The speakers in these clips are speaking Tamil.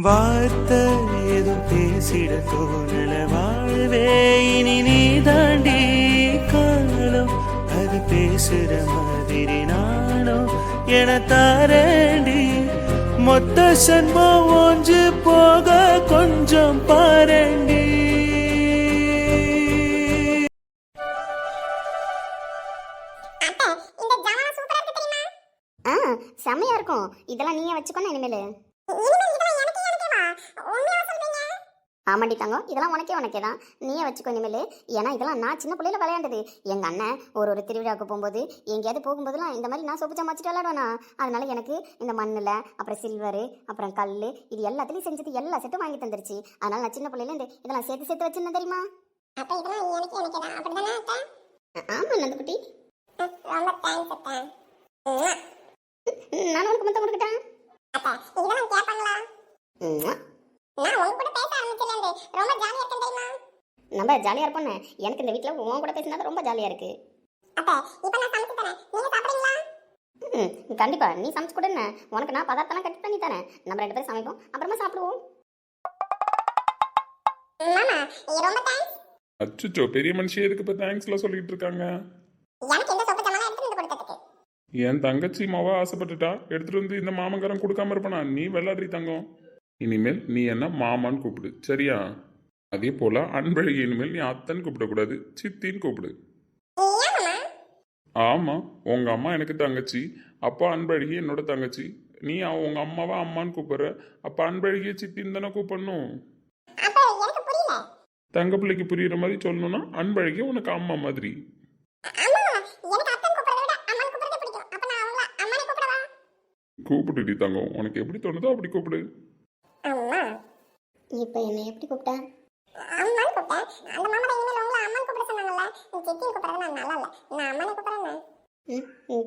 வார்த்தை ஏதும் பேசிட தோணல வாழ்வே இனி நீ தாண்டி காலம் அது பேசுற மாதிரி நானும் என தாரண்டி மொத்த சன்மம் ஒன்று போக கொஞ்சம் பாரண்டி. செம்மையா இருக்கும். இதெல்லாம் நீயே வச்சுக்கணும் இனிமேல். ஆமாண்டி தங்கம், இதெல்லாம் உனக்கே தான். நீயே வச்சுக்கோ இனிமேல். ஏன்னா இதெல்லாம் நான் சின்ன பிள்ளையில விளையாண்டது. எங்கள் அண்ணன் ஒரு திருவிழாவுக்கு போகும்போது எங்கேயாவது போகும்போதெல்லாம் இந்த மாதிரி நான் சொப்பு சமாச்சிட்டு விளையாடுவேனா. அதனால எனக்கு இந்த மண்ணில் அப்புறம் சில்வரு அப்புறம் கல் இது எல்லாத்துலேயும் செஞ்சது எல்லா செட்டும் வாங்கி தந்துருச்சு. அதனால நான் சின்ன பிள்ளையில இதெல்லாம் சேர்த்து வச்சிருந்தேன் தெரியுமா. ஆமா நந்தகுட்டி, நான் உனக்கு மொத்தம் கொடுக்கிட்டேன். நம்ம ஜாலியா இருப்போம். எனக்கு இந்த வீட்டில் உன் கூட பேசினா ரொம்ப ஜாலியா இருக்கு. கண்டிப்பா நீ சமைச்சு கூட உனக்கு நான் பதார்த்தம் கட் பண்ணி தரேன். நம்ம 2 பேரும் சமைப்போம், அப்புறமா சாப்பிடுவோம். அச்சோ, பெரிய மனுஷி எதுக்கு இப்போ தேங்க்ஸ்லாம் சொல்லிட்டு இருக்காங்க? என் தங்கச்சி மாவா ஆசைப்பட்டுட்டா, எடுத்துட்டு வந்து இந்த மாமங்காரன் கொடுக்காம இருப்பானா? நீ விளையாடுறி தங்கம். இனிமேல் நீ என்ன மாமான்னு கூப்பிடு, சரியா? அதே போல அன்பழகி இனிமேல் நீ அத்தன்னு கூப்பிடக்கூடாது, சித்தின்னு கூப்பிடு. ஆமா, உங்க அம்மா எனக்கு தங்கச்சி, அப்பா அன்பழகி என்னோட தங்கச்சி. நீ உங்க அம்மாவா அம்மான்னு கூப்பிடுற, அப்ப அன்பழகிய சித்தின்னு தானே கூப்பிடணும். தங்க பிள்ளைக்கு புரியுற மாதிரி சொல்லணும்னா அன்பழகி உனக்கு அம்மா மாதிரி. கூப்பிட்டுடி தங்கம், உனக்கு எப்படி தோணுதோ அப்படி கூப்பிடு. இப்போ என்ன எப்படி கூப்பிட்டா?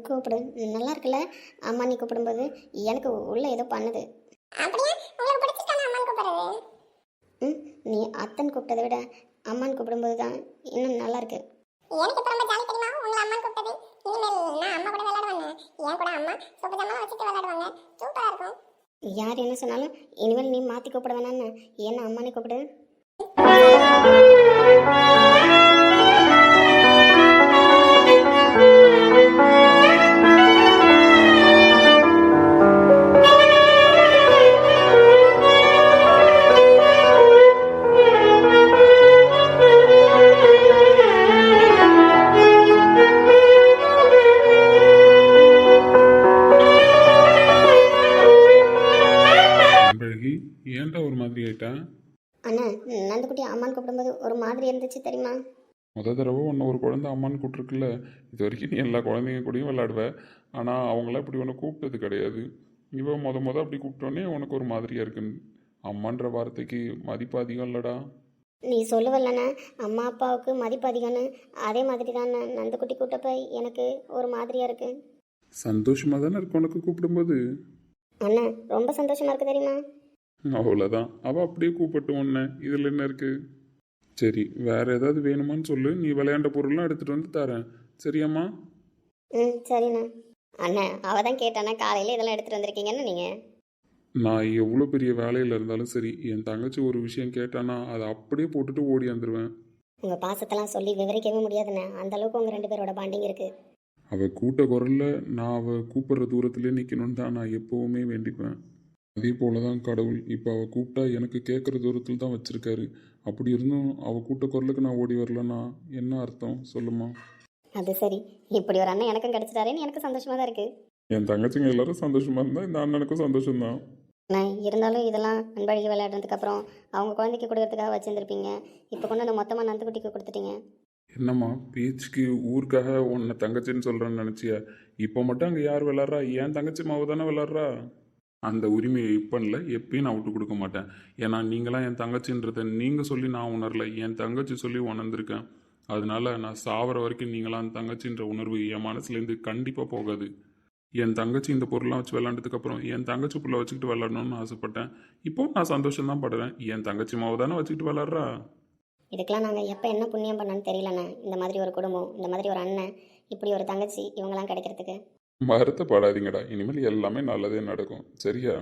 கூப்பிடு, நல்லா இருக்குல்ல. அம்மா நீ கூப்பிடும்போது எனக்கு உள்ள ஏதோ பண்ணுது. நீ அத்தன் கூப்பிட்டதை விட அம்மான்னு கூப்பிடும்போது தான் இன்னும் நல்லா இருக்கு. யார் என்ன சொன்னாலும் இனிமேல் நீ மாத்தி கூப்பிட வேணான்னு என்ன அம்மானே கூப்பிடு. ஏன்டா ஒரு மாதிரி ஆயிட்டா? அண்ணா, நந்துக்குட்டி அம்மான்னு கூப்பிடும்போது ஒரு மாதிரி இருந்துச்சு தெரியுமா. தடவை ஒன்று ஒரு குழந்தை அம்மான்னு கூப்பிட்டுருக்குல்ல, இது வரைக்கும் நீ எல்லா குழந்தைங்க கூடயும் விளையாடுவ. ஆனால் அவங்களாம் இப்படி ஒன்று கூப்பிட்டது கிடையாது. இவன் அப்படி கூப்பிட்டோன்னே உனக்கு ஒரு மாதிரியா இருக்குன்னு. அம்மான்ற வார்த்தைக்கு மதிப்பு அதிகம் இல்லடா. நீ சொல்லுவல்லண்ணா, அம்மா அப்பாவுக்கு மதிப்பு அதிகம்னு. அதே மாதிரி தான் நந்துக்குட்டி கூப்பிட்டப்ப எனக்கு ஒரு மாதிரியா இருக்கு. சந்தோஷமா தானே இருக்கு உனக்கு கூப்பிடும்போது. அண்ணா, ரொம்ப சந்தோஷமா இருக்கு தெரியுமா. அவ்வளோதான், அவள் அப்படியே கூப்பிட்டு ஒன்று, இதில் என்ன இருக்கு? சரி, வேற ஏதாவது வேணுமான்னு சொல்லு, நீ விளையாண்ட பொருள்லாம் எடுத்துட்டு வந்து தரேன், சரியாம்மா? சரிண்ணா. அண்ணா, அவள் தான் கேட்டாண்ணா, காலையில் இதெல்லாம் எடுத்துகிட்டு வந்திருக்கீங்கன்னு நீங்கள். நான் எவ்வளோ பெரிய வேலையில் இருந்தாலும் சரி, என் தங்கச்சி ஒரு விஷயம் கேட்டானா அதை அப்படியே போட்டுட்டு ஓடி வந்துடுவேன். உங்கள் பாசத்தெல்லாம் சொல்லி விவரிக்கவே முடியாதுண்ணே, அந்த அளவுக்கு உங்கள் 2 பேரோட பாண்டிங் இருக்குது. அவள் கூட்ட குரல்ல நான் அவள் கூப்பிட்ற தூரத்துலேயே நிற்கணுன்னு தான் நான் எப்போவுமே வேண்டிப்பேன். அதே போல தான் கடவுள் இப்போ அவள் கூப்பிட்டா எனக்கு கேட்குற தூரத்தில் தான் வச்சுருக்காரு. அப்படி இருந்தும் அவள் கூட்ட குரலுக்கு நான் ஓடி வரலன்னா என்ன அர்த்தம் சொல்லுமா? அது சரி, இப்படி ஒரு அண்ணன் எனக்கும் கிடைச்சிட்டாரேன்னு எனக்கு சந்தோஷமாக தான் இருக்குது. என் தங்கச்சிங்க எல்லாரும் சந்தோஷமாக இருந்தால் இந்த அண்ணனுக்கும் சந்தோஷம்தான். நான் இருந்தாலும் இதெல்லாம் அன்பழகி விளையாடுறதுக்கப்புறம் அவங்க குழந்தைக்கு கொடுக்கறதுக்காக வச்சுருந்துருப்பீங்க. இப்போ கொண்டு வந்து மொத்தமாக நந்துக்குட்டிக்கு கொடுத்துட்டீங்க. என்னம்மா பேச்சுக்கு ஊருக்காக உன்னை தங்கச்சின்னு சொல்கிறேன்னு நினச்சியா? இப்போ மட்டும் அங்கே யார் விளாட்றா? என் தங்கச்சி மாவு தானே விளாட்றா. அந்த உரிமையை இப்போ இல்லை, எப்பயும் நான் விட்டு கொடுக்க மாட்டேன். ஏன்னா நீங்களாம் என் தங்கச்சின்றதை நீங்கள் சொல்லி நான் உணரல, என் தங்கச்சி சொல்லி உணர்ந்திருக்கேன். அதனால நான் சாவர வரைக்கும் நீங்களாம் என் தங்கச்சின்ற உணர்வு என் மனசுலேருந்து கண்டிப்பாக போகாது. என் தங்கச்சி இந்த பொருள்லாம் வச்சு விளாண்டதுக்கப்புறம் என் தங்கச்சி புள்ள வச்சுக்கிட்டு விளாடணும்னு ஆசைப்பட்டேன். இப்போ நான் சந்தோஷம் தான் படுறேன். என் தங்கச்சி மாவு தானே வச்சுக்கிட்டு விளாட்றா. இதுக்கெல்லாம் நாங்கள் எப்போ என்ன புண்ணியம் பண்ணான்னு தெரியலண்ணே. இந்த மாதிரி ஒரு குடும்பம், இந்த மாதிரி ஒரு அண்ணன், இப்படி ஒரு தங்கச்சி, இவங்கெல்லாம் கிடைக்கிறதுக்கு. வருத்தப்படாதீங்கடா, இனிமேல் எல்லாமே நல்லதே நடக்கும், சரியா?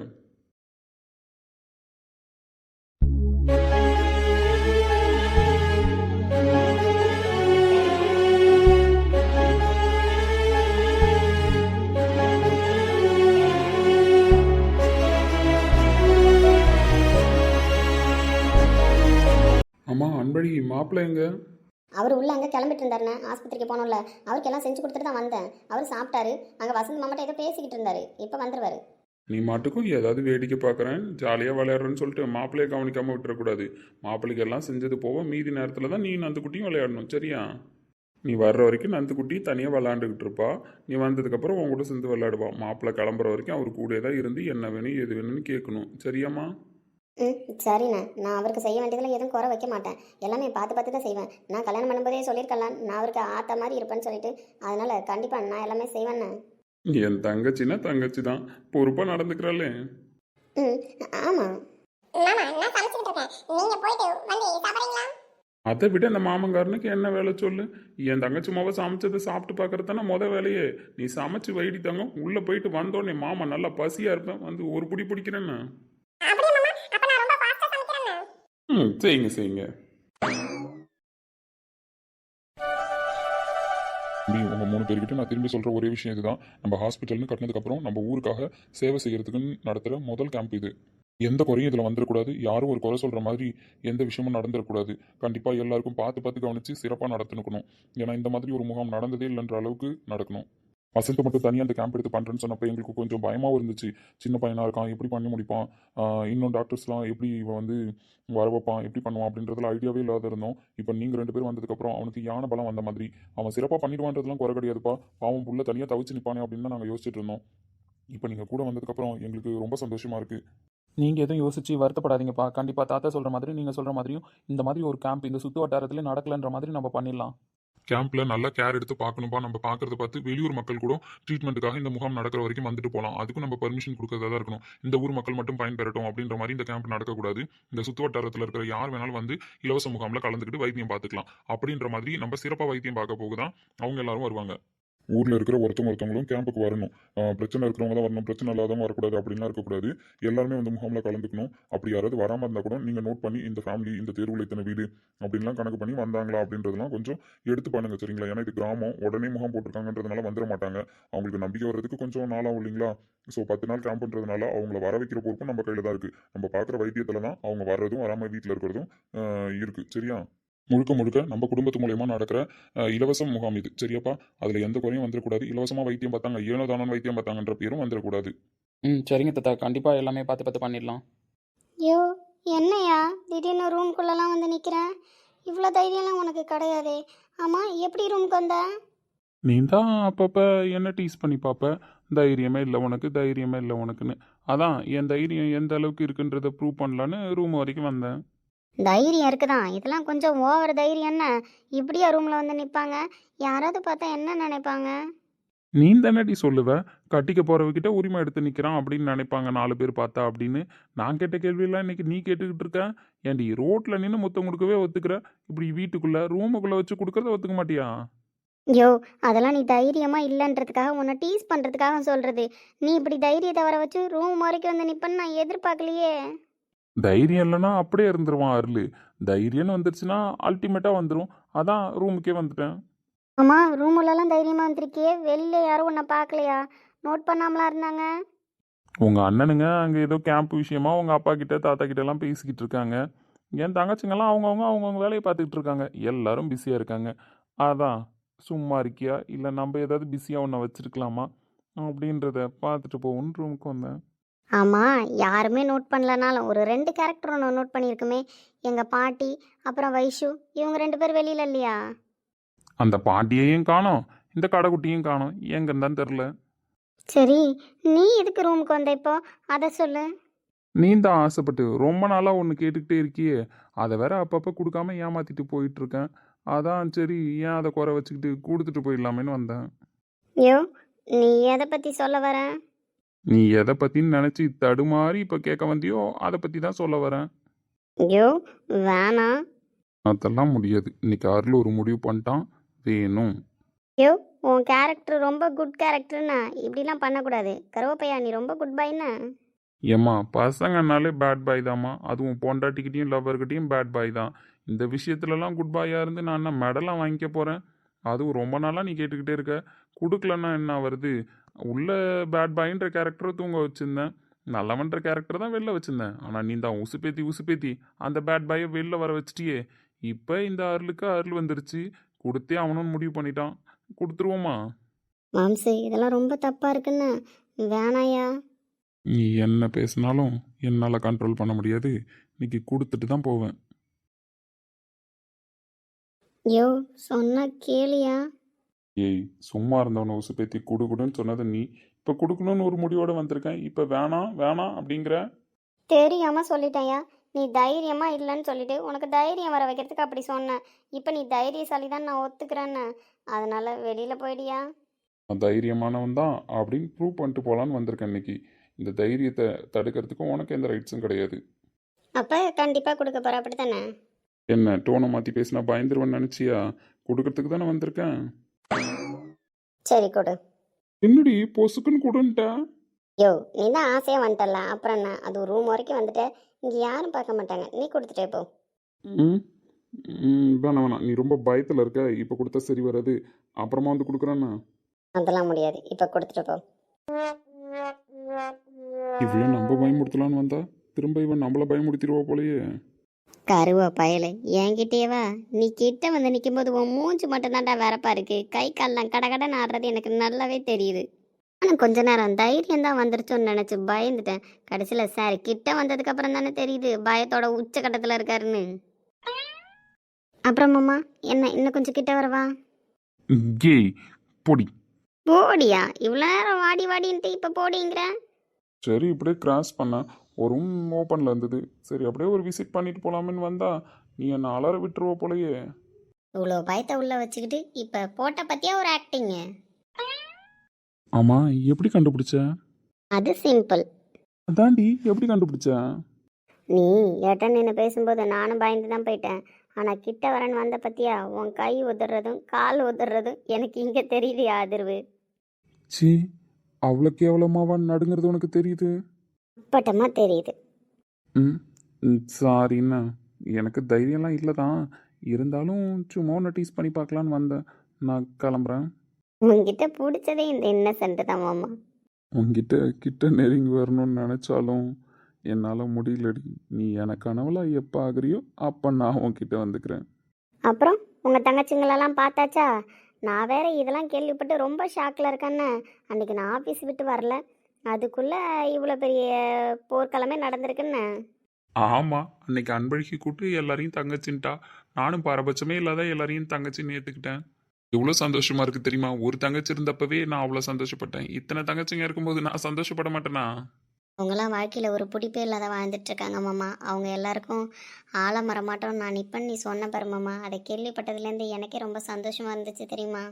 ஏம்மா அன்பழி மாப்பிள்ளை எங்க? அவர் உள்ள அங்கே கிளம்பிட்டு இருந்தாருண்ணே, ஆஸ்பத்திரிக்கு போனோம்ல, அவருக்கு எல்லாம் செஞ்சு கொடுத்துட்டு தான் வந்தேன். அவர் சாப்பிட்டாரு, அங்கே வசந்த் மாமாட்ட ஏதோ பேசிக்கிட்டு இருந்தாரு, இப்போ வந்துருவாரு. நீ மாட்டுக்கும் ஏதாவது வேடிக்கை பார்க்குறேன் ஜாலியாக விளையாடுறேன்னு சொல்லிட்டு மாப்பிள்ளையை கவனிக்காமல் விட்டுறக்கூடாது. மாப்பிள்ளைக்கு எல்லாம் செஞ்சது போக மீதி நேரத்தில் தான் நீ நந்துக்குட்டியும் விளையாடணும், சரியா? நீ வர்ற வரைக்கும் நந்துக்குட்டி தனியாக விளையாண்டுக்கிட்டு இருப்பா. நீ வந்ததுக்கப்புறம் உன் கூட சேர்ந்து விளையாடுவா. மாப்பிள்ளை கிளம்புற வரைக்கும் அவர் கூட தான் இருந்து என்ன வேணும் எது வேணும்னு கேட்கணும், சரியாம்மா? ம் சரிண்ணே, நான் அவருக்கு செய்ய வேண்டியதில் எதுவும் குறை வைக்க மாட்டேன். எல்லாமே பார்த்து பார்த்து தான் செய்வேன். நான் கல்யாணம் பண்ணும்போதே சொல்லியிருக்கலாம், நான் அவருக்கு ஆத்த மாதிரி இருப்பேன்னு சொல்லிட்டு. அதனால் கண்டிப்பாக நான் எல்லாமே செய்வேண்ணே. என் தங்கச்சின்னா தங்கச்சி தான், பொறுப்பாக நடந்துக்கிறாளே. ம் ஆமாம். அதை விட அந்த மாமங்காரனுக்கு என்ன வேலை சொல்லு? என் தங்கச்சி மாவை சமைச்சதை சாப்பிட்டு பார்க்கறது தானே மொதல் வேலையே. நீ சமைச்சு வைடி தங்கம். உள்ளே போயிட்டு வந்தோடனே மாமா நல்லா பசியாக இருப்பேன், வந்து ஒரு பிடி பிடிக்கிறேன்னு. ம் செய்யுங்க செய்யுங்க. உங்க 3 பேர்கிட்ட நான் திரும்பி சொல்ற ஒரே விஷயம் இதுதான். நம்ம ஹாஸ்பிட்டல்னு கட்டினதுக்கப்புறம் நம்ம ஊருக்காக சேவை செய்யறதுக்குன்னு நடத்துகிற முதல் கேம்ப் இது. எந்த குறையும் இதில் வந்துடக்கூடாது. யாரும் ஒரு குறை சொல்கிற மாதிரி எந்த விஷயமும் நடந்துடக்கூடாது. கண்டிப்பாக எல்லாருக்கும் பார்த்து பார்த்து கவனித்து சிறப்பாக நடத்தணுக்கணும். ஏன்னா இந்த மாதிரி ஒரு முகாம் நடந்ததே இல்லைன்ற அளவுக்கு நடக்கணும். வசந்த் மட்டும் தனியாக அந்த கேம்ப் எடுத்து பண்ணுறேன்னு சொன்னப்போ எங்களுக்கு கொஞ்சம் பயமாகவும் இருந்துச்சு. சின்ன பையனாக இருக்கான், எப்படி பண்ணி முடிப்பான், இன்னும் டாக்டர்ஸ்லாம் எப்படி இவன் வந்து வர வைப்பான், எப்படி பண்ணுவான் அப்படின்றதுல ஐடியாவே இல்லாத இருந்தோம். இப்போ நீங்கள் 2 பேரும் வந்ததுக்கப்புறம் அவனுக்கு யானை பலம் வந்த மாதிரி அவன் சிறப்பாக பண்ணிடுவான்றதுலாம் குறை கிடையாதுப்பா. பாவம் புள்ள தனியாக தவிச்சு நிற்பானே அப்படின்னு தான் நாங்கள் யோசிச்சுட்டு இருந்தோம். இப்போ நீங்கள் கூட வந்ததுக்கப்புறம் எங்களுக்கு ரொம்ப சந்தோஷமாக இருக்குது. நீங்கள் எதுவும் யோசிச்சு வருத்தப்படாதீங்கப்பா. கண்டிப்பாக தாத்தா சொல்கிற மாதிரி நீங்கள் சொல்கிற மாதிரியும் இந்த மாதிரி ஒரு கேம்ப் இந்த சுற்று வட்டாரத்தில் நடக்கலைன்ற மாதிரி நம்ம பண்ணிடலாம். கேம்பில் நல்லா கேர் எடுத்து பார்க்கணும்பா. நம்ம பார்க்கறத பார்த்து வெளியூர் மக்கள் கூட ட்ரீட்மெண்ட்டுக்காக இந்த முகாம் நடக்கிற வரைக்கும் வந்துட்டு போகலாம். அதுக்கும் நம்ம பர்மிஷன் கொடுக்கறதா தான் இருக்கணும். இந்த ஊர் மக்கள் மட்டும் பயன்பெறட்டும் அப்படின்ற மாதிரி இந்த கேம்ப் நடக்கக்கூடாது. இந்த சுற்று வட்டாரத்தில் இருக்கிற யார் வேணாலும் வந்து இலவச முகாமில் கலந்துக்கிட்டு வைத்தியம் பார்த்துக்கலாம். அப்படின்ற மாதிரி நம்ம சிறப்பாக வைத்தியம் பார்க்க போகுதான் அவங்க எல்லாரும் வருவாங்க. ஊரில் இருக்கிற ஒருத்தவங்களும் கேம்புக்கு வரணும். பிரச்சனை இருக்கிறவங்க தான் வரணும், பிரச்சனை இல்லாதவங்க வரக்கூடாது அப்படின்லாம் இருக்கக்கூடாது. எல்லாருமே வந்து முகாமில் கலந்துக்கணும். அப்படி யாராவது வராமல் இருந்தால் கூட நீங்கள் நோட் பண்ணி இந்த ஃபேமிலி இந்த தெருவில் இத்தனை வீடு அப்படின்லாம் கணக்கு பண்ணி வந்தாங்களா அப்படின்றதெல்லாம் கொஞ்சம் எடுத்து பண்ணுங்க, சரிங்களா? ஏன்னா இது கிராமம், உடனே முகாம் போட்டிருக்காங்கன்றதுனால வந்துட மாட்டாங்க. அவங்களுக்கு நம்பிக்கை வர்றதுக்கு கொஞ்சம் நாளாகும் இல்லைங்களா? ஸோ 10 நாள் கேம்ப்ன்றதுனால அவங்கள வர வைக்கிற பொறுப்பும் நம்ம கையில் தான் இருக்குது. நம்ம பார்க்குற வைத்தியத்தில் தான் அவங்க வர்றதும் வராமல் வீட்டில் இருக்கிறதும் இருக்குது, சரியா? முழுக்க முழுக்க நம்ம குடும்பத்து மூலயமா நடக்கிற இலவச முகாம் இது, சரியாப்பா? அதில் எந்த குறையும் வந்துடக்கூடாது. இலவசமாக வைத்தியம் பார்த்தாங்க, ஏனோ தானோ வைத்தியம் பார்த்தாங்கன்ற பேரும் வந்துடக்கூடாது. சரிங்க தாத்தா, கண்டிப்பாக எல்லாமே பார்த்து பார்த்து பண்ணிடலாம். ஐயோ என்னையா திடீர்னு ரூம்குள்ளெல்லாம் வந்து நிற்கிறேன்? இவ்வளோ தைரியம்லாம் உனக்கு கிடையாதே. ஆமாம், எப்படி ரூமுக்கு வந்த? நீ தான் அப்பப்போ என்ன டீஸ் பண்ணி பார்ப்ப, தைரியமே இல்லை உனக்கு, தைரியமே இல்லை உனக்குன்னு. அதான் என் தைரியம் எந்த அளவுக்கு இருக்குன்றதை ப்ரூவ் பண்ணலான்னு ரூம் வரைக்கும் வந்தேன். தைரியம் இருக்குதான், இதெல்லாம் கொஞ்சம் ஓவர் தைரியம். என்ன இப்படியா ரூமில் வந்து நிற்பாங்க? யாராவது பார்த்தா என்ன நினைப்பாங்க? நீ தானடி சொல்லுவ, கட்டிக்க போறவகிட்ட உரிமை எடுத்து நிற்கிறான் அப்படின்னு நினைப்பாங்க 4 பேர் பார்த்தா அப்படின்னு. நான் கேட்ட கேள்வியெல்லாம் இன்னைக்கு நீ கேட்டுக்கிட்டு இருக்க. ஏன்டி ரோட்டில் நின்று முத்தம் கொடுக்கவே ஒத்துக்கிற, இப்படி வீட்டுக்குள்ளே ரூமுக்குள்ளே வச்சு கொடுக்கறத ஒத்துக்க மாட்டியா? ஐயோ அதெல்லாம் நீ தைரியமாக இல்லைன்றதுக்காக உன்னை டீஸ் பண்ணுறதுக்காக சொல்கிறது. நீ இப்படி தைரியத்தை வர வச்சு ரூம் வரைக்கும் வந்து நிற்பன்னு நான் எதிர்பார்க்கலையே. தைரியம் இல்லைன்னா அப்படியே இருந்துருவான் அருள். தைரியம்னு வந்துருச்சுன்னா அல்டிமேட்டாக வந்துடும். அதான் ரூமுக்கே வந்துட்டேன். ஆமாம், ரூமுலலாம் தைரியமாக வந்திருக்கியே, வெளில யாரும் உன்னை பார்க்கலையா? நோட் பண்ணாமலாம் இருந்தாங்க? உங்கள் அண்ணனுங்க அங்கே ஏதோ கேம்ப் விஷயமா உங்கள் அப்பா கிட்ட தாத்தா கிட்ட எல்லாம் பேசிக்கிட்டு இருக்காங்க. என் தங்கச்சிங்கெல்லாம் அவங்கவுங்க வேலையை பார்த்துக்கிட்டு இருக்காங்க. எல்லாரும் பிஸியாக இருக்காங்க. அதான் சும்மா இருக்கியா இல்லை நம்ம ஏதாவது பிஸியாக ஒன்று வச்சுருக்கலாமா அப்படின்றத பார்த்துட்டு போகணுன்னு ரூமுக்கு வந்தேன். ஆமாம், யாருமே நோட் பண்ணலனாலும் ஒரு 2 கேரக்டர் ஒன்று நோட் பண்ணியிருக்குமே. எங்கள் பாட்டி அப்புறம் வைஷு, இவங்க 2 பேர் வெளியில் இல்லையா? அந்த பாட்டியையும் காணோம், இந்த கடைக்குட்டியும் காணோம், எங்கன்னு தெரில. சரி, நீ எதுக்கு ரூமுக்கு வந்த இப்போ அதை சொல்லு. நீ தான் ஆசைப்பட்டு ரொம்ப நாளாக ஒன்று கேட்டுக்கிட்டே இருக்கியே, அதை வேற அப்பப்போ கொடுக்காம ஏமாற்றிட்டு போயிட்டுருக்கேன். அதான் சரி ஏன் அதை குறை வச்சுக்கிட்டு கொடுத்துட்டு போயிடலாமேன்னு வந்தேன். ஐயோ நீ எதை பற்றி சொல்ல வர? நீ எதை பற்றின்னு நினச்சி தடுமாறி இப்போ கேட்க வந்தியோ அதை பற்றி தான் சொல்ல வரேன். ஐயோ வேணாம். அதெல்லாம் முடியாது. இன்னைக்கு அருள் ஒரு முடிவு பண்ணிட்டான், வேணும். ஐயோ உன் கேரக்டர் ரொம்ப குட் கேரக்டர்னா இப்படிலாம் பண்ணக்கூடாது. கருவப்பையா நீ ரொம்ப குட் பாய்னா? ஏம்மா பசங்கனாலே பேட் பாய் தாம்மா, அதுவும் பொண்டாட்டிக்கிட்டையும் லவ்வர்கிட்டையும் பேட் பாய் தான். இந்த விஷயத்துலலாம் குட் பாயாக இருந்து நான் என்ன மெடலாம் வாங்கிக்க போகிறேன்? அதுவும் ரொம்ப நாளாக நீ கேட்டுக்கிட்டே இருக்க. கொடுக்கலன்னா என்ன வருது? உள்ள பேட் பாயின்ற கேரக்டரை தூங்க வச்சுருந்தேன், நல்லவன்ற கேரக்டர் தான் வெளில வச்சுருந்தேன். ஆனால் நீ தான் உசுப்பேத்தி அந்த பேட் பாயை வெளில வர வச்சிட்டியே. இப்போ இந்த அருளுக்கு அருள் வந்துருச்சு, கொடுத்தே அவனும் முடிவு பண்ணிட்டான். கொடுத்துருவோமா? மாம்சு இதெல்லாம் ரொம்ப தப்பாக இருக்குன்னு வேணாயா. நீ என்ன பேசினாலும் என்னால் கண்ட்ரோல் பண்ண முடியாது. இன்னைக்கு கொடுத்துட்டு தான் போவேன். யோ சொன்னா கேளியா. ஏய், சும்மா இருந்தவனை உசுப்பேத்தி கொடுன்னு சொன்னது நீ. இப்போ கொடுக்கணும்னு ஒரு முடிவோட வந்திருக்கேன். இப்போ வேணாம் வேணாம் அப்படிங்கிற. தெரியாம சொல்லிட்டேன்யா. நீ தைரியமா இல்லைன்னு சொல்லிட்டு உனக்கு தைரியம் வர வைக்கிறதுக்கு அப்படி சொன்னேன். இப்போ நீ தைரியசாலி தான் நான் ஒத்துக்கிறேன்னு. அதனால வெளியில போயிடியா. நான் தைரியமானவன் தான் அப்படின்னு ப்ரூவ் பண்ணிட்டு போகலான்னு வந்திருக்கேன் இன்னைக்கு. இந்த தைரியத்தை தடுக்கிறதுக்கும் உனக்கு எந்த ரைட்ஸும் கிடையாது. அப்ப கண்டிப்பா கொடுக்க போற அப்படித்தானே. என்ன டோனை மாற்றி பேசினா பயந்துருவேன்னு நினச்சியா? கொடுக்கறதுக்கு தானே வந்திருக்கேன். சரி கொடு. என்னடி பொசுக்குன்னு கொடுன்ட்டா? யோ நீ தான் ஆசையா வந்துட்டல, அப்புறம் என்ன, அது ரூம் வரைக்கும் வந்துட்ட. இங்க யாரும் பார்க்க மாட்டாங்க, நீ கொடுத்துட்டே போ. ம் வேணாம் வேணாம், நீ ரொம்ப பயத்தில் இருக்க. இப்போ கொடுத்தா சரி வராது, அப்புறமா வந்து கொடுக்குறேன்னா. அதெல்லாம் முடியாது, இப்ப கொடுத்துட்டு போ. இவ்வளோ நம்ம பயமுடுத்தலான்னு வந்தா திரும்ப இவன் நம்மளை பயமுடுத்திடுவா போலயே. கருவா பயலே என்கிட்டேவா. நீ கிட்ட வந்து நிற்கும் போது உன் மூஞ்சி மட்டும் தான்டா வரப்பா இருக்கு. கை கால்லாம் கடகடன்னு ஆடுறது எனக்கு நல்லாவே தெரியுது. ஆனால் கொஞ்ச நேரம் தைரியம் தான் வந்துருச்சோன்னு நினச்சி பயந்துட்டேன். கடைசியில் சார் கிட்ட வந்ததுக்கு அப்புறம் தானே தெரியுது பயத்தோட உச்சக்கட்டத்தில் இருக்காருன்னு. அப்புறம் மாமா என்ன இன்னும் கொஞ்சம் கிட்ட வரவா? ஏய் பொடி. போடியா, இவ்வளோ நேரம் வாடி வாடின்ட்டு இப்போ போடிங்கிற. சரி இப்படியே கிராஸ் பண்ண ஒரு ரூம் ஓப்பனில் இருந்தது. சரி அப்படியே ஒரு விசிட் பண்ணிட்டு போகலாமேன்னு வந்தா நீ என்னை அலற விட்டுருவ போலயே. இவ்வளோ பயத்தை உள்ள வச்சுக்கிட்டு இப்போ போட்ட பற்றியா ஒரு ஆக்டிங்கு. ஆமாம், எப்படி கண்டுபிடிச்ச? அது சிம்பிள். அதாண்டி எப்படி கண்டுபிடிச்ச? நீ ஏட்ட நின்று பேசும்போது நானும் பயந்து தான் போயிட்டேன். ஆனால் கிட்ட வரன்னு வந்த பற்றியா உன் கை உதறதும் கால் உதறதும் எனக்கு இங்கே தெரியுது அதிர்வு. சி, அவ்வளோ கேவலமாவா நடுங்கிறது உனக்கு தெரியுது? அப்பட்டமாக தெரியுது. சாரிண்ணா, எனக்கு தைரியம்லாம் இல்லை தான். இருந்தாலும் சும்மா ஒன்று டீஸ் பண்ணி பார்க்கலான்னு வந்தேன். நான் கிளம்புறேன். உங்ககிட்ட பிடிச்சதே இந்த இன்னசென்ட் தான் மாமா. உங்ககிட்ட கிட்ட நெருங்கி வரணும்னு நினச்சாலும் என்னால் முடியலடி. நீ எனக்கு கனவுல எப்போ ஆகுறியோ அப்போ நான் உன்கிட்ட வந்துக்கிறேன். அப்புறம் உங்கள் தங்கச்சிங்களெல்லாம் பார்த்தாச்சா? நான் வேற இதெல்லாம் கேள்விப்பட்டு ரொம்ப ஷாக்கில் இருக்கேன்னு. அன்றைக்கி நான் ஆஃபீஸ் விட்டு வரல, அதுக்குள்ளே இவ்வளோ பெரிய போர்க்களமே நடந்திருக்குன்னு. ஆமாம், அன்னைக்கு அன்பழகி கூப்பிட்டு எல்லாரையும் தங்கச்சின்ட்டா. நானும் பாரபட்சமே இல்லாத எல்லாரையும் தங்கச்சின்னு ஏற்றுக்கிட்டேன். எவ்வளோ சந்தோஷமா இருக்கு தெரியுமா? ஒரு தங்கச்சி இருந்தப்பவே நான் அவ்வளோ சந்தோஷப்பட்டேன். இத்தனை தங்கச்சிங்க இருக்கும்போது நான் சந்தோஷப்பட மாட்டேனா? அவங்களாம் வாழ்க்கையில் ஒரு பிடிப்பே இல்லாத வாழ்ந்துட்டுருக்காங்க மாமா. அவங்க எல்லாருக்கும் ஆலமரம் மாட்டோம் நான் நிற்பேன் நீ சொன்ன பாரு மாமா. அதை கேள்விப்பட்டதுலேருந்து எனக்கே ரொம்ப சந்தோஷமாக இருந்துச்சு தெரியுமா.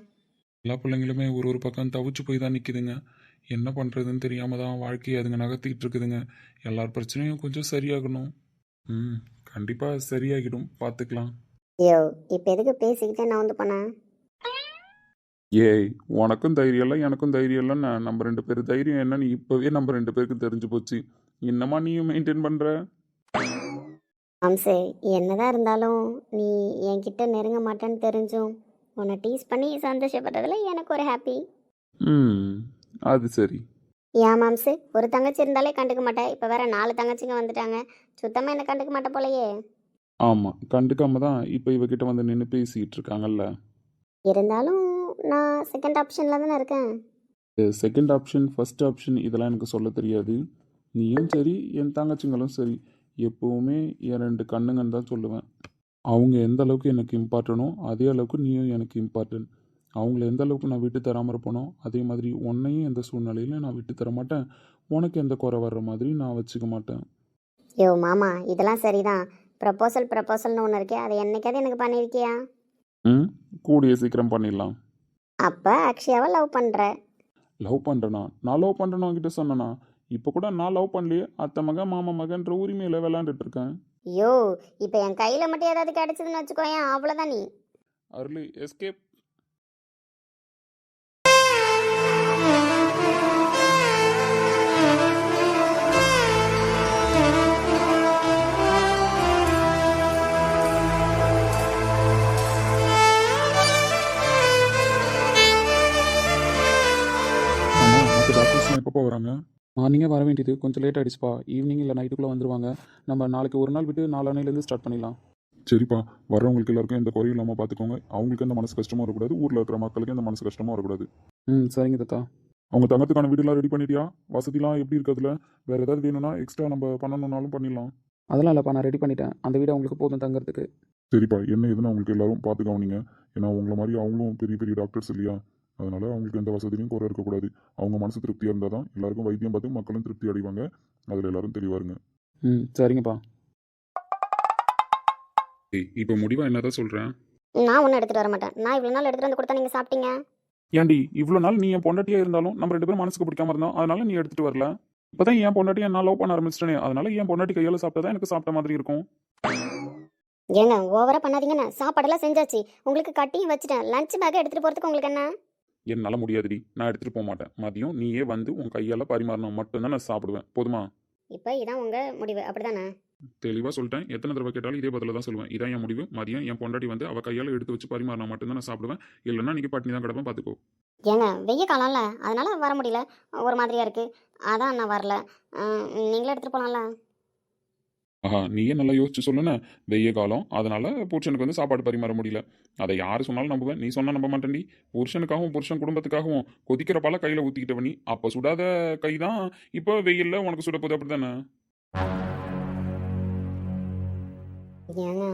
எல்லா பிள்ளைங்களுமே ஒரு ஒரு பக்கம் தவிச்சு போய் தான் நிற்குதுங்க. என்ன பண்ணுறதுன்னு தெரியாமல் தான் வாழ்க்கையை அதுங்க நகர்த்திக்கிட்டு இருக்குதுங்க. எல்லார் பிரச்சனையும் கொஞ்சம் சரியாகணும். கண்டிப்பாக சரியாகிடும், பார்த்துக்கலாம். ஐயோ இப்போ எதுக்கு பேசிக்கிட்டே நான் வந்து போனேன். ஏய், உனக்கும் தைரியம் இல்லை எனக்கும் தைரியம் இல்லைன்னு நம்ம ரெண்டு பேர் தைரியம் என்னன்னு இப்போவே நம்ம ரெண்டு பேருக்கு தெரிஞ்சு போச்சு. இன்னமா நீயும் மெயின்டைன் பண்ணுற? அம்சே என்னதான் இருந்தாலும் நீ என்கிட்ட நெருங்க மாட்டேன்னு தெரிஞ்சும் உன்னை டீஸ் பண்ணி சந்தோஷப்படுறதுல எனக்கு ஒரு ஹாப்பி. அது சரி. ஏன் மாம்சு, ஒரு தங்கச்சி இருந்தாலே கண்டுக்க மாட்டேன். இப்போ வேற 4 தங்கச்சிங்க வந்துட்டாங்க. சுத்தமாக என்ன கண்டுக்க மாட்டேன் போலயே. ஆமாம், கண்டுக்காம தான் இப்போ இவகிட்ட வந்து நின்று பேசிக்கிட்டு இருக்காங்கல்ல. இருந்தாலும் நான் செகண்ட் ஆப்ஷனில் தானே இருக்கேன். செகண்ட் ஆப்ஷன் ஃபர்ஸ்ட் ஆப்ஷன் இதெல்லாம் எனக்கு சொல்ல தெரியாது. நீயும் சரி என் தங்கச்சிங்களும் சரி எப்போவுமே என் 2 கண்ணுங்கன்னு தான் சொல்லுவேன். அவங்க எந்த அளவுக்கு எனக்கு இம்பார்ட்டனோ அதே அளவுக்கு நீயும் எனக்கு இம்பார்ட்டன்ட். அவங்கள எந்த அளவுக்கு நான் விட்டு தராமல் இருப்பனோ அதே மாதிரி உன்னையும் எந்த சூழ்நிலையிலும் நான் விட்டு தர மாட்டேன். உனக்கு எந்த குறை வர்ற மாதிரி நான் வச்சுக்க மாட்டேன். யோ மாமா இதெல்லாம் சரிதான். ப்ரப்போசல்னு ஒன்று இருக்கே, அதை என்னைக்காவது எனக்கு பண்ணியிருக்கியா? கூடிய சீக்கிரம் பண்ணிடலாம். அப்போ அக்ஷயாவை லவ் பண்ணுற? லவ் பண்ணுறேனா? நான் லவ் பண்ணுறேன்னு உங்ககிட்ட சொன்னேனா? இப்போ கூட நான் லவ் பண்ணலையே, அத்தை மகன் மாமா மகன்ற உரிமையில் விளாண்டுட்டு இருக்கேன். யோ இப்போ என் கையில் மட்டும் ஏதாவது கிடைச்சதுன்னு வச்சுக்கோயேன், அவ்வளோதான். நீ அருளி எஸ்கேப். எப்போ போகிறாங்க? மார்னிங்கே வர வேண்டியது கொஞ்சம் லேட் ஆகிடுச்சுப்பா. ஈவினிங் இல்லை நைட்டுக்குள்ளே வந்துடுவாங்க. நம்ம நாளைக்கு ஒரு நாள் விட்டு நாளானையிலேருந்து ஸ்டார்ட் பண்ணிடலாம். சரிப்பா, வர்றவங்களுக்கு எல்லாருக்கும் எந்த குறையும் இல்லாமல் பார்த்துக்கோங்க. அவங்களுக்கு எந்த மனசு கஷ்டமும் வரக்கூடாது, ஊரில் இருக்கிற மக்களுக்கு எந்த மனசு கஷ்டமும் வரக்கூடாது. சரிங்க தாத்தா. அவங்க தங்கத்துக்கான வீடெல்லாம் ரெடி பண்ணிட்டியா? வசதிலாம் எப்படி இருக்கிறதுல? வேறு ஏதாவது வேணும்னா எக்ஸ்ட்ரா நம்ம பண்ணணுன்னாலும் பண்ணிடலாம். அதெல்லாம் இல்லைப்பா, நான் ரெடி பண்ணிட்டேன். அந்த வீடு அவங்களுக்கு போதும் தங்கறதுக்கு. சரிப்பா, என்ன ஏதுன்னு அவங்களுக்கு எல்லாரும் பார்த்து கவனிங்க. ஏன்னா உங்களை மாதிரி அவங்களும் பெரிய பெரிய டாக்டர்ஸ் இல்லையா? அதனால அவங்களுக்கு எந்த வசதியும் குறை இருக்கக்கூடாது. அவங்க மனசு திருப்தியாக இருந்தால் தான் எல்லாருக்கும் வைத்தியம் பார்த்து மக்களும் திருப்தி அடைவாங்க. அதில் எல்லாரும் தெளிவாருங்க. சரிங்கப்பா. இப்போ முடிவாக என்னதான் சொல்கிறேன்? நான் ஒன்றும் எடுத்துகிட்டு வர மாட்டேன். நான் இவ்வளோ நாள் எடுத்துகிட்டு வந்து கொடுத்தா நீங்கள் சாப்பிட்டீங்க. ஏன்டி இவ்வளோ நாள் நீ என் பொண்டாட்டியாக இருந்தாலும் நம்ம 2 பேரும் மனசுக்கு பிடிக்காம இருந்தோம், அதனால நீ எடுத்துகிட்டு வரல. இப்போ தான் என் பொண்டாட்டியை நான் லவ் பண்ண ஆரம்பிச்சிட்டேனே, அதனால என் பொண்டாட்டி கையால் சாப்பிட்டா தான் எனக்கு சாப்பிட்ட மாதிரி இருக்கும். ஏங்க ஓவராக பண்ணாதீங்கண்ணே. சாப்பாடெல்லாம் செஞ்சாச்சு, உங்களுக்கு கட்டியும் வச்சுட்டேன். லஞ்ச் பேக்கை எடுத்துகிட்டு போகிறதுக்கு உங்களுக்கு என்ன? என்னால் முடியாதுடி, நான் எடுத்துகிட்டு போக மாட்டேன். மதியம் நீயே வந்து உன் கையால் பரிமாறினா மட்டும்தான் நான் சாப்பிடுவேன். போதுமா? இப்போ இதான் உங்கள் முடிவு அப்படிதானே? தெளிவாக சொல்லிட்டேன். எத்தனை தடவை கேட்டாலும் இதே பதில தான் சொல்லுவேன். இதான் என் முடிவு. மதியம் என் பொண்டாட்டி வந்து அவள் கையால் எடுத்து வச்சு பரிமாறினா மட்டும்தான் நான் சாப்பிடுவேன். இல்லைன்னா நீங்கள் பட்டினி தான் கிடப்பேன், பார்த்துக்கோ. ஏங்க வெய்ய காலம்ல, அதனால வர முடியல. ஒரு மாதிரியா இருக்குது, அதான் நான் வரல. நீங்களே எடுத்துகிட்டு போகலாம்ல. ஆஹா, நீயே நல்லா யோசிச்சு சொல்லுன. வெய்ய காலம், அதனால புருஷனுக்கு வந்து சாப்பாடு பரிமாற முடியல. அதை யார் சொன்னாலும் நம்புவேன், நீ சொன்னா நம்ப மாட்டேன்டி. புருஷனுக்காகவும் புருஷன் குடும்பத்துக்காகவும் கொதிக்கிற பாலை கையில் ஊற்றிக்கிட்டவ நீ. அப்போ சுடாத கை தான் இப்போ வெயில்ல உனக்கு சுட போகுது, அப்படி தானே? ஏங்க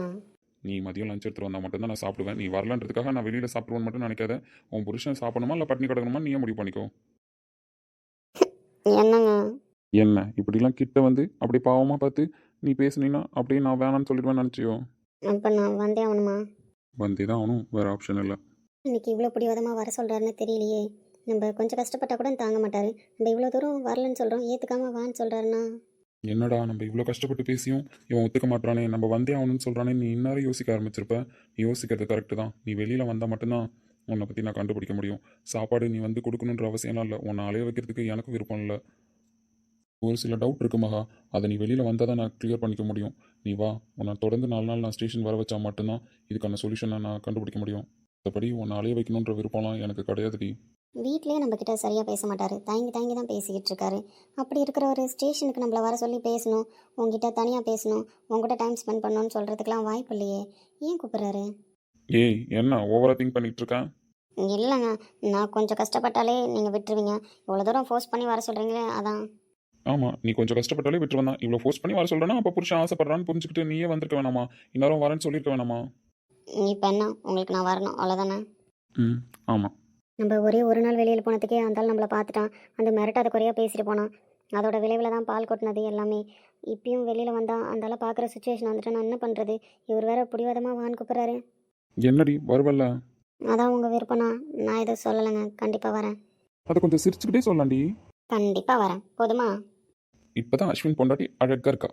நீ மதியம் லஞ்ச் எடுத்துட்டு வந்தால் மட்டும்தான் நான் சாப்பிடுவேன். நீ வரலன்றதுக்காக நான் வெளியில் சாப்பிடுவேன்னு மட்டும் நினைக்காத. உன் புருஷன் சாப்பிடணுமா இல்லை பட்டினி கிடக்கணுமா நீயே முடிவு பண்ணிக்கோ. என்னங்க என்ன இப்படிலாம் கிட்ட வந்து அப்படி பாவமாக பார்த்து நீ பேசுனீன்னா அப்படியே நான் வேணான்னு சொல்லிடுவேன்னு நினச்சியோ? அப்போ நான் வந்தே ஆகணுமா? வந்தே தான் ஆகணும், வேறு ஆப்ஷன் இல்லை. இன்னைக்கு இவ்வளோ பிடிவாதமாக வர சொல்கிறாருன்னு தெரியலையே. நம்ம கொஞ்சம் கஷ்டப்பட்டால் கூட தாங்க மாட்டார். நம்ம இவ்வளோ தூரம் வரலன்னு சொல்கிறோம், ஏற்றுக்காம வான்னு சொல்கிறாருன்னா. என்னடா நம்ம இவ்வளோ கஷ்டப்பட்டு பேசியும் இவன் ஒத்துக்க மாட்டானே, நம்ம வந்தே ஆகணும்னு சொல்கிறானே, நீ இன்னாரும் யோசிக்க ஆரம்பிச்சிருப்ப. நீ யோசிக்கிறது கரெக்டு தான். நீ வெளியில் வந்தால் மட்டும்தான் உன்னை பற்றி நான் கண்டுபிடிக்க முடியும். சாப்பாடு நீ வந்து கொடுக்கணுன்ற அவசியம்லாம் இல்லை. உன்னை அலைய வைக்கிறதுக்கு எனக்கும் விருப்பம் இல்லை. ஒரு சில டவுட் இருக்கு மகா, அதை நீ வெளியில் வந்தால் தான் நான் கிளியர் பண்ணிக்க முடியும். நீ வா, உன்னை தொடர்ந்து 4 நாள் நான் ஸ்டேஷன் வர வச்சா மட்டும்தான் இதுக்கான சொல்யூஷனை நான் கண்டுபிடிக்க முடியும். மற்றபடி உன்னை அலைய வைக்கணுன்ற விருப்பம்லாம் எனக்கு கிடையாதுடி. வீட்லேயே நம்மக்கிட்ட சரியாக பேச மாட்டார், தயங்கி தயங்கி தான் பேசிக்கிட்டு இருக்காரு. அப்படி இருக்கிற ஒரு ஸ்டேஷனுக்கு நம்மளை வர சொல்லி பேசணும், உங்ககிட்ட தனியாக பேசணும், உங்ககிட்ட டைம் ஸ்பெண்ட் பண்ணணும்னு சொல்கிறதுக்கெலாம் வாய்ப்பு இல்லையே. ஏன் கூப்பிட்றாரு? ஏய், என்ன ஓவரா திங்க் பண்ணிட்டு இருக்கேன்? இல்லைங்க, நான் கொஞ்சம் கஷ்டப்பட்டாலே நீங்கள் விட்டுருவீங்க. இவ்வளோ தூரம் ஃபோர்ஸ் பண்ணி வர சொல்கிறீங்களே, அதான். ஆமாம், நீ கொஞ்சம் கஷ்டப்பட்டாலே விட்டு வந்தான். இவ்வளோ ஃபோர்ஸ் பண்ணி வர சொல்கிறேன்னா அப்போ புருஷன் ஆசைப்படுறான்னு புரிஞ்சுக்கிட்டு நீயே வந்திருக்க வேணாமா? இந்நேரம் வரேன்னு சொல்லியிருக்க வேணாமா? இப்போ என்ன, உங்களுக்கு நான் வரணும் அவ்வளோதானே? ஆமாம். நம்ம ஒரே ஒரு நாள் வெளியில் போனதுக்கே அந்தாலும் நம்மளை பார்த்துட்டான். அந்த மிரட்டாத குறையாக பேசிட்டு போனான். அதோட விளைவில் தான் பால் கொட்டினது எல்லாமே. இப்பயும் வெளியில் வந்தால் அந்தால பார்க்குற சுச்சுவேஷன் வந்துட்டு நான் என்ன பண்ணுறது? இவர் வேற பிடிவாதமாக வான்னு கூப்பிட்றாரு. என்னடி வருவல்ல? அதான் உங்கள் விருப்பம்னா நான் எதுவும் சொல்லலைங்க. கண்டிப்பாக வரேன். அதை கொஞ்சம் சிரிச்சுக்கிட்டே சொல்லலாண்டி. கண்டிப்பாக வரேன், போதுமா? இப்போ தான் அஸ்வின் பொண்டாட்டி அழகாக இருக்கா.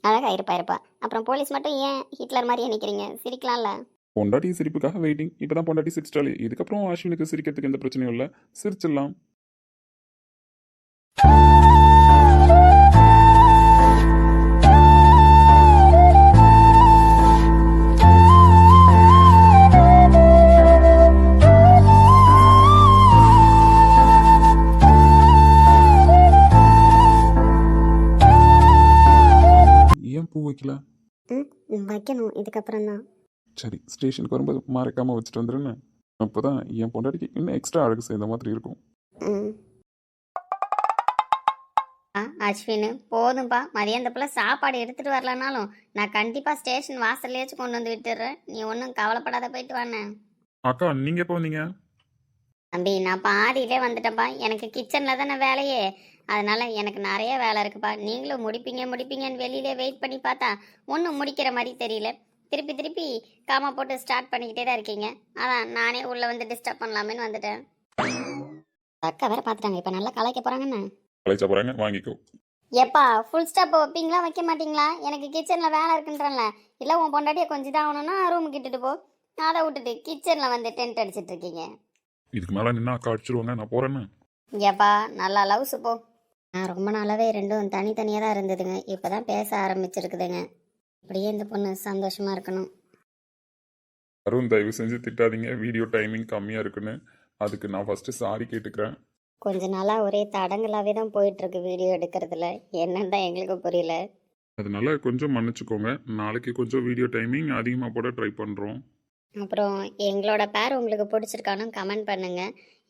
அழகாக இருப்பா. அப்புறம் போலீஸ் மட்டும் ஏன் ஹிட்லர் மாதிரியே நிற்கிறீங்க? சிரிக்கலாம்ல. பொண்டாட்டி சிரிப்புக்காக வெயிட்டிங். இப்போ தான் பொண்டாட்டி சிரிச்சிட்டாலே, இதுக்கப்புறம் அஸ்வினுக்கு சிரிக்கிறதுக்கு எந்த பிரச்சனையும் இல்லை, சிரிச்சிடலாம். ஏன் பூ வைக்கல? வைக்கணும் இதுக்கப்புறம் தான். சரி, ஸ்டேஷனுக்கு வரும்போது மறக்காமல் வச்சுட்டு வந்துடுன்னு. அப்போ தான் என் பொண்டாட்டிக்கு இன்னும் எக்ஸ்ட்ரா அழகு செய்த மாதிரி இருக்கும். அஸ்வின் போதும்பா, மதியம் அந்த பிள்ளை சாப்பாடு எடுத்துகிட்டு வரலனாலும் நான் கண்டிப்பாக ஸ்டேஷன் வாசல்லேயாச்சும் கொண்டு வந்து விட்டுடுறேன். நீ ஒன்றும் கவலைப்படாத, போயிட்டு வானே. அக்கா, நீங்கள் எப்போ வந்தீங்க? தம்பி நான் பாதியிலே வந்துட்டேன்ப்பா. எனக்கு கிச்சனில் தானே வேலையே, அதனால எனக்கு நிறைய வேலை இருக்குப்பா. நீங்களும் முடிப்பீங்கன்னு வெளியிலே வெயிட் பண்ணி பார்த்தா ஒன்றும் முடிக்கிற மாதிரி தெரியல. திருப்பி காமா போட்டு ஸ்டார்ட் பண்ணிக்கிட்டே தான் இருக்கீங்க. அதான் நானே உள்ளே வந்து டிஸ்டர்ப் பண்ணலாமேன்னு வந்துட்டேன். அக்கா வேற பார்த்துட்டாங்க, இப்போ நல்லா கலாய்க்க போகிறாங்கன்னு. கலைச்சா போகிறாங்க, வாங்கிக்கோ. எப்பா ஃபுல் ஸ்டாப் வைப்பீங்களா வைக்க மாட்டீங்களா? எனக்கு கிச்சனில் வேலை இருக்குன்றல. இல்லை உன் பொண்டாட்டியை கொஞ்சம் தான் ஆகணும்னா ரூமுக்கு இட்டுட்டு போ. அதை விட்டுட்டு கிச்சனில் வந்து டென்ட் அடிச்சிட்டு இருக்கீங்க. இதுக்கு மேலே நின்னா அக்கா அடிச்சிருவாங்க, நான் போகிறேன்னு. ஏப்பா நல்லா லவ்ஸு போ. நான் ரொம்ப நாளாகவே ரெண்டும் தனித்தனியாக தான் இருந்ததுங்க. இப்போ தான் பேச ஆரம்பிச்சிருக்குதுங்க. இப்படியே இந்த பொண்ணு சந்தோஷமாக இருக்கணும். அருண், தயவு செஞ்சு திட்டாதீங்க, வீடியோ டைமிங் கம்மியாக இருக்குன்னு. அதுக்கு நான் ஃபஸ்ட்டு சாரி கேட்டுக்கிறேன். கொஞ்ச நாளாக ஒரே தடங்களாகவே தான் போயிட்டுருக்கு வீடியோ எடுக்கிறதுல. என்னன்னு தான் எங்களுக்கு புரியல. அதனால கொஞ்சம் மன்னிச்சுக்கோங்க. நாளைக்கு கொஞ்சம் வீடியோ டைமிங் அதிகமாக போட ட்ரை பண்ணுறோம். அப்புறம் எங்களோட பேர் உங்களுக்கு பிடிச்சிருக்கான்னு கமெண்ட் பண்ணுங்க.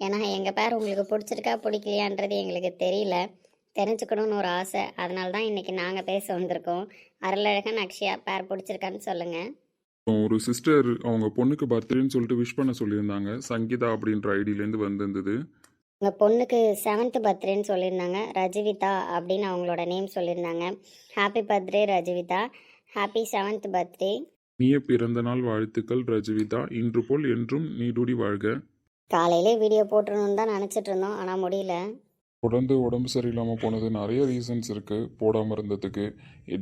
ஏன்னா எங்கள் பேர் உங்களுக்கு பிடிச்சிருக்கா பிடிக்கலையான்றது எங்களுக்கு தெரியல, தெரிஞ்சுக்கணும்னு ஒரு ஆசை. அதனால தான் இன்றைக்கி நாங்கள் பேச வந்திருக்கோம். அருளழகன் அக்ஷயா பேர் பிடிச்சிருக்கான்னு சொல்லுங்கள். ஒரு சிஸ்டர் அவங்க பொண்ணுக்கு பர்த்டேன்னு சொல்லிட்டு விஷ் பண்ண சொல்லியிருந்தாங்க. சங்கீதா அப்படின்ற ஐடியிலேருந்து வந்திருந்தது. உங்கள் பொண்ணுக்கு 7th பர்த்டேன்னு சொல்லியிருந்தாங்க. ரஜிவிதா அப்படின்னு அவங்களோட நேம் சொல்லியிருந்தாங்க. Happy birthday Rajivitha, happy 7th birthday. இனிய பிறந்த நாள் வாழ்த்துக்கள் ரஜிவிதா. இன்று போல் என்றும் நீடூடி வாழ்க. காலையிலே வீடியோ போட்டுருணுன்னு தான் நினச்சிட்டு இருந்தோம், ஆனால் முடியல. தொடர்ந்து உடம்பு சரியில்லாமல் போனது நிறைய ரீசன்ஸ் இருக்குது போடாமல் இருந்ததுக்கு.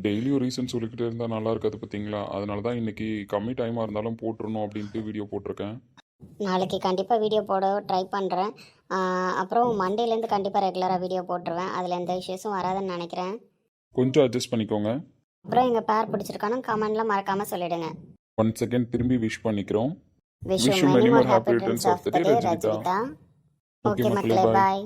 டெய்லியும் ரீசன் சொல்லிக்கிட்டே இருந்தால் நல்லா இருக்காது பார்த்தீங்களா? அதனால தான் இன்றைக்கி கம்மி டைமாக இருந்தாலும் போட்டுருணும் அப்படின்ட்டு வீடியோ போட்டிருக்கேன். நாளைக்கு கண்டிப்பாக வீடியோ போட ட்ரை பண்ணுறேன். அப்புறம் மண்டேலேருந்து கண்டிப்பாக ரெகுலராக வீடியோ போட்டுருவேன். அதில் எந்த இஷ்யூஸும் வராதுன்னு நினைக்கிறேன். கொஞ்சம் அட்ஜஸ்ட் பண்ணிக்கோங்க. அப்புறம் எங்கள் பேர் பிடிச்சிருக்கானு கமெண்டில் மறக்காமல் சொல்லிவிடுங்க. ஒன் செகண்ட் திரும்பி விஷ் பண்ணிக்கிறோம். Wish you many more happy returns of the day Rajitha. Okay மக்களே, பாய்.